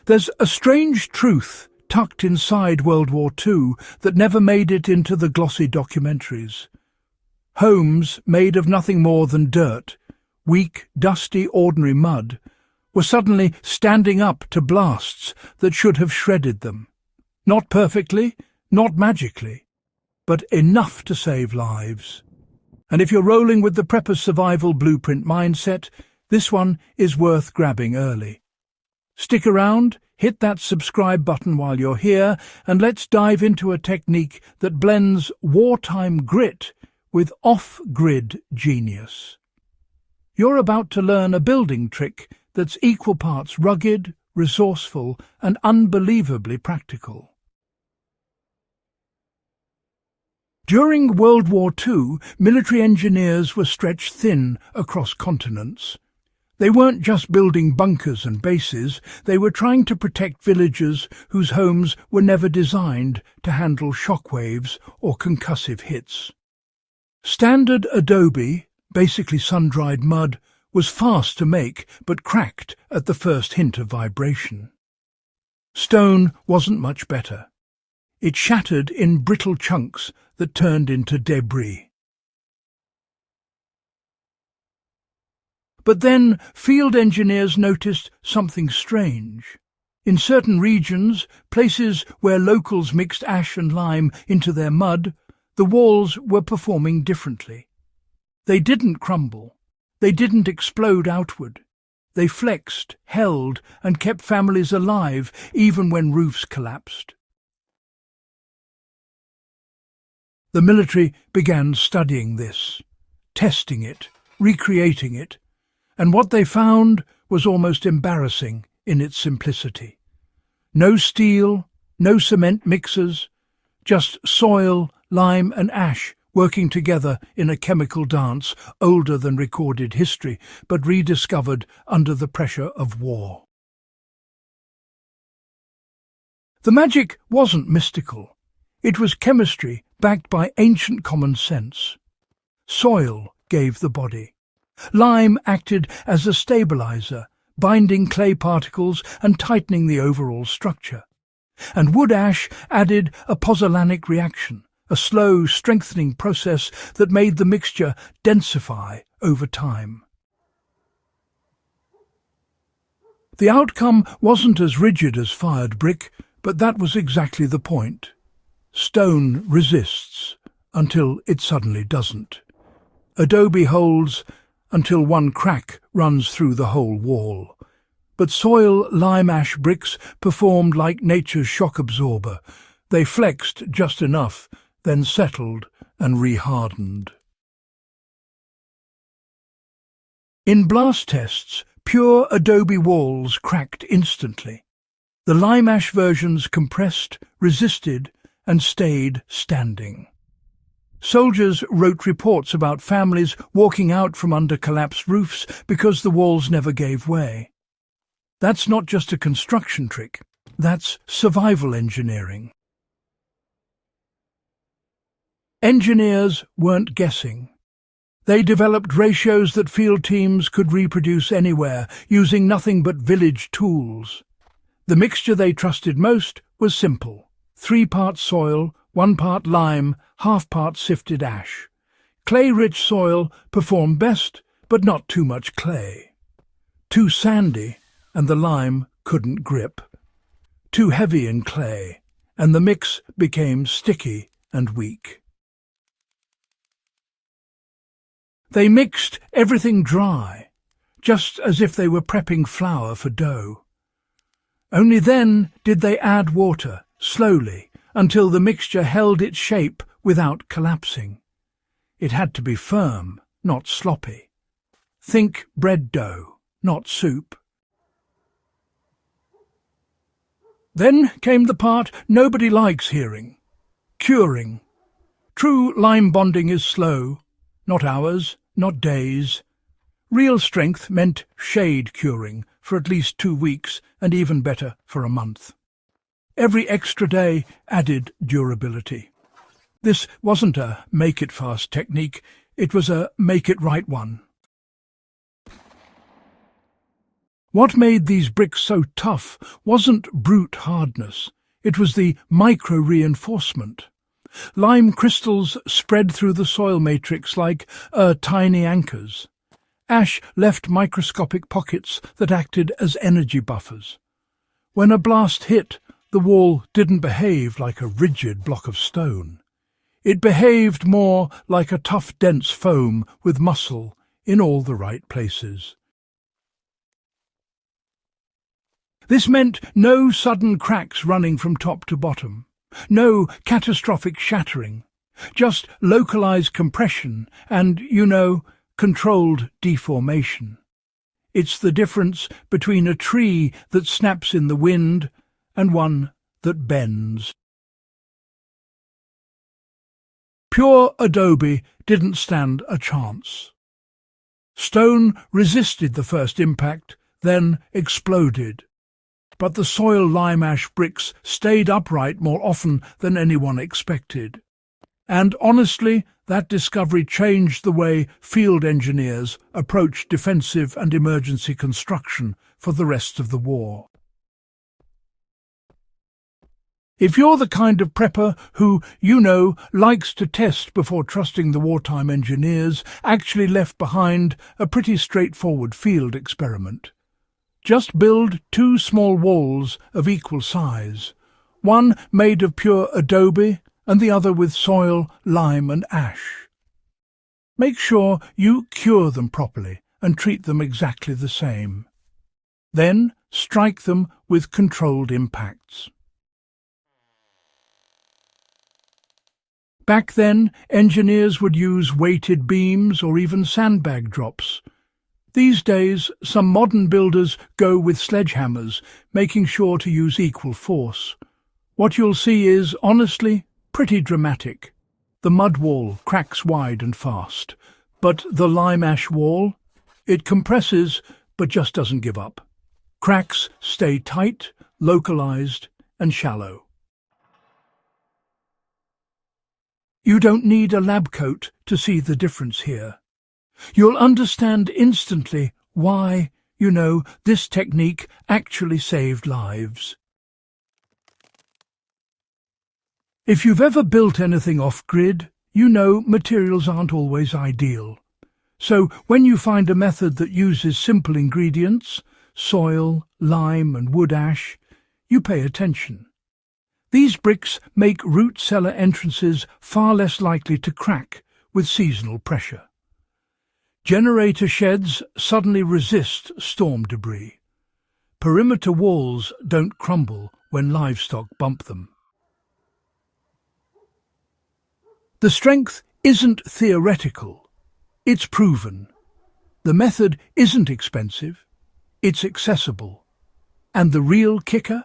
There's a strange truth tucked inside World War II that never made it into the glossy documentaries. Homes made of nothing more than dirt, weak, dusty, ordinary mud, were suddenly standing up to blasts that should have shredded them. Not perfectly, not magically, but enough to save lives. And if you're rolling with the prepper's survival blueprint mindset, this one is worth grabbing early. Stick around, hit that subscribe button while you're here, and let's dive into a technique that blends wartime grit with off-grid genius. You're about to learn a building trick that's equal parts rugged, resourceful, and unbelievably practical. During World War II, military engineers were stretched thin across continents. They weren't just building bunkers and bases, they were trying to protect villages whose homes were never designed to handle shockwaves or concussive hits. Standard adobe, basically sun-dried mud, was fast to make but cracked at the first hint of vibration. Stone wasn't much better. It shattered in brittle chunks that turned into debris. But then field engineers noticed something strange. In certain regions, places where locals mixed ash and lime into their mud, the walls were performing differently. They didn't crumble. They didn't explode outward. They flexed, held, and kept families alive even when roofs collapsed. The military began studying this, testing it, recreating it, and what they found was almost embarrassing in its simplicity. No steel, no cement mixers, just soil, lime and ash working together in a chemical dance older than recorded history, but rediscovered under the pressure of war. The magic wasn't mystical. It was chemistry backed by ancient common sense. Soil gave the body. Lime acted as a stabilizer, binding clay particles and tightening the overall structure. And wood ash added a pozzolanic reaction, a slow, strengthening process that made the mixture densify over time. The outcome wasn't as rigid as fired brick, but that was exactly the point. Stone resists until it suddenly doesn't. Adobe holds until one crack runs through the whole wall. But soil lime ash bricks performed like nature's shock absorber. They flexed just enough, then settled and rehardened. In blast tests, pure adobe walls cracked instantly. The lime ash versions compressed, resisted, and stayed standing. Soldiers wrote reports about families walking out from under collapsed roofs because the walls never gave way. That's not just a construction trick, that's survival engineering. Engineers weren't guessing. They developed ratios that field teams could reproduce anywhere, using nothing but village tools. The mixture they trusted most was simple: 3 parts soil, 1 part lime, half part sifted ash. Clay-rich soil performed best, but not too much clay. Too sandy, and the lime couldn't grip. Too heavy in clay, and the mix became sticky and weak. They mixed everything dry, just as if they were prepping flour for dough. Only then did they add water, slowly, until the mixture held its shape without collapsing. It had to be firm, not sloppy. Think bread dough, not soup. Then came the part nobody likes hearing: curing. True lime bonding is slow, not hours, not days. Real strength meant shade curing for at least 2 weeks, and even better for a month. Every extra day added durability. This wasn't a make-it-fast technique, it was a make-it-right one. What made these bricks so tough wasn't brute hardness, it was the micro-reinforcement. Lime crystals spread through the soil matrix like tiny anchors. Ash left microscopic pockets that acted as energy buffers. When a blast hit, the wall didn't behave like a rigid block of stone. It behaved more like a tough, dense foam with muscle in all the right places. This meant no sudden cracks running from top to bottom, no catastrophic shattering, just localized compression and, controlled deformation. It's the difference between a tree that snaps in the wind and one that bends. Pure adobe didn't stand a chance. Stone resisted the first impact, then exploded. But the soil lime ash bricks stayed upright more often than anyone expected. And honestly, that discovery changed the way field engineers approached defensive and emergency construction for the rest of the war. If you're the kind of prepper who, likes to test before trusting the wartime engineers, actually left behind a pretty straightforward field experiment. Just build 2 small walls of equal size, one made of pure adobe and the other with soil, lime and ash. Make sure you cure them properly and treat them exactly the same. Then strike them with controlled impacts. Back then, engineers would use weighted beams or even sandbag drops. These days, some modern builders go with sledgehammers, making sure to use equal force. What you'll see is, honestly, pretty dramatic. The mud wall cracks wide and fast, but the lime ash wall, it compresses but just doesn't give up. Cracks stay tight, localized and shallow. You don't need a lab coat to see the difference here. You'll understand instantly why, this technique actually saved lives. If you've ever built anything off-grid, materials aren't always ideal. So when you find a method that uses simple ingredients, soil, lime and wood ash, you pay attention. These bricks make root cellar entrances far less likely to crack with seasonal pressure. Generator sheds suddenly resist storm debris. Perimeter walls don't crumble when livestock bump them. The strength isn't theoretical, it's proven. The method isn't expensive, it's accessible. And the real kicker?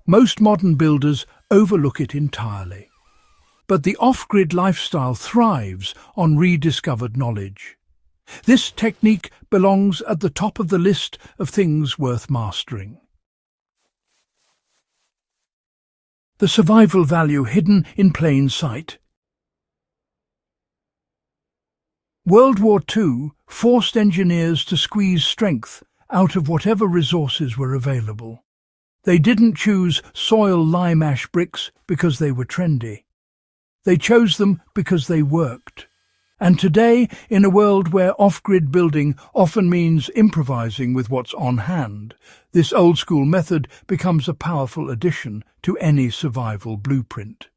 Most modern builders overlook it entirely. But the off-grid lifestyle thrives on rediscovered knowledge. This technique belongs at the top of the list of things worth mastering. The survival value hidden in plain sight. World War II forced engineers to squeeze strength out of whatever resources were available. They didn't choose soil lime ash bricks because they were trendy. They chose them because they worked. And today, in a world where off-grid building often means improvising with what's on hand, this old-school method becomes a powerful addition to any survival blueprint.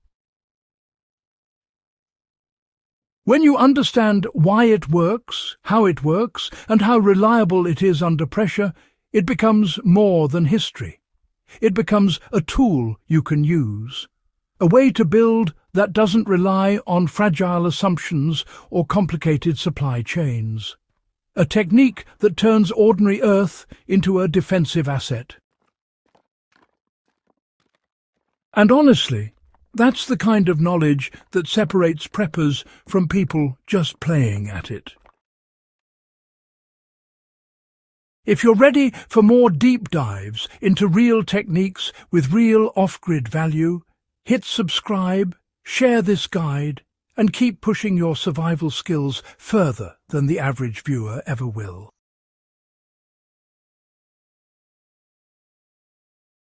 When you understand why it works, and how reliable it is under pressure, it becomes more than history. It becomes a tool you can use, a way to build that doesn't rely on fragile assumptions or complicated supply chains, a technique that turns ordinary earth into a defensive asset. And honestly, that's the kind of knowledge that separates preppers from people just playing at it. If you're ready for more deep dives into real techniques with real off-grid value, hit subscribe, share this guide, and keep pushing your survival skills further than the average viewer ever will.